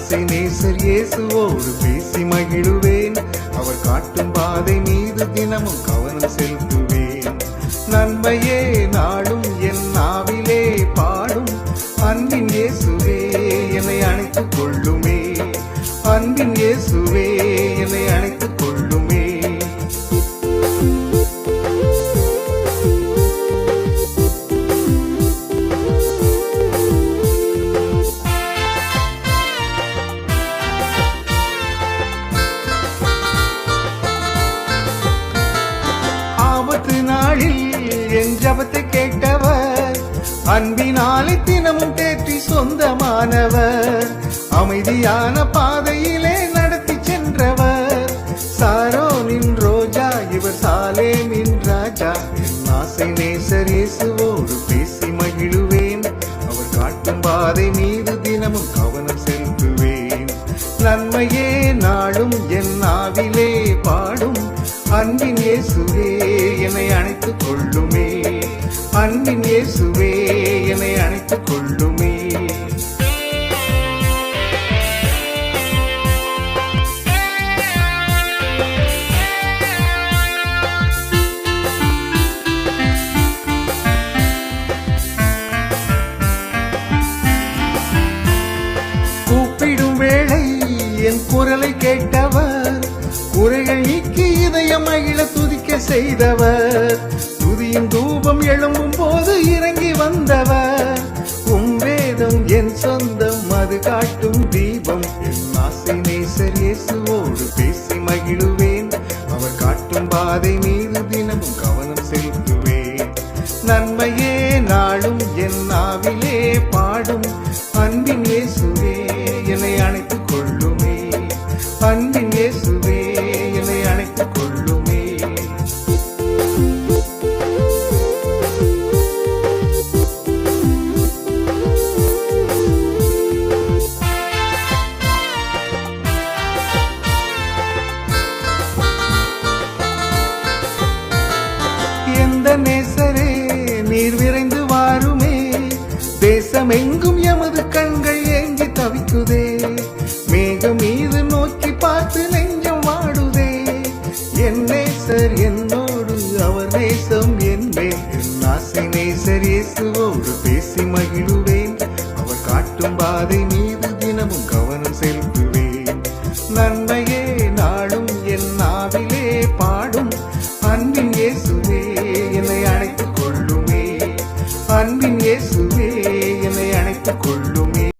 ஆசை நேசர் இயேசுவோடு பேசி மகிழுவேன். அவர் காட்டும் பாதை மீது தினமும் கவனம் செலுத்துவேன். நன்மையே நாளும் என் நாவிலே பாடும். அன்பின் இயேசுவே என்னை அணைத்துக் கொள்ளுமே. அன்பின் இயேசுவே என்னை அணைத்துக் கொள்ளுமே. ஆபத்து நாளில் என் ஜபத்தை கேட்டவர், அன்பினாலே தினமும் தேற்றி சொந்தமானவர். அமைதியான பாதையிலே நடத்தி சென்றவர். சாரோனின் ரோஜா இவர் சாலேமின் ராஜா. என் ஆசை நேசர் இயேசுவோடு பேசி மகிழுவேன். அவர் காட்டும் பாதை மீது தினமும் கவனம் செலுத்துவேன். நன்மையே நாளும் என் நாவிலே பாடும். அன்பின் இயேசுவே என்னை அணைத்துக் கொள்ளுமே. அன்பின் இயேசுவே என்னை அணைத்துக் கொள்ளுமே. கூப்பிடும் வேளை என் குரலை கேட்டவர், குறைகள் நீக்கி இதயம் மகிழ துதிக்க செய்தவர். துதியும் தூபம் எழும்பும் போது இறங்கி வந்தவர். வேதம் என் சொந்தம், அது காட்டும் தீபம். என் ஆசை நேசர் இயேசுவோடு பேசி மகிழுவேன். அவர் காட்டும் பாதை மீது தினமும் கவனம் செலுத்துவேன். நன்மையே நாளும் என் நாவிலே பாடும். அன்பின் இயேசுவே என்னை அணைத்துக் கொள்ளுமே. அன்பின் இயேசுவே என்னை அணைத்துக் கொள்ளுமே. எந்த நேசரே நீர் விரைந்து வாருமே. தேசமெங்கும் எமது கண்கள் ஏங்கி தவிக்குதே. மேகம் மீது நோக்கி பார்த்து நெஞ்சம் வாடுதே. என் நேசர் என்னோடு, அவர் நேசம் என்பேன். என் ஆசை நேசர் இயேசுவோடு பேசி மகிழுவேன். அவர் காட்டும் பாதை நீ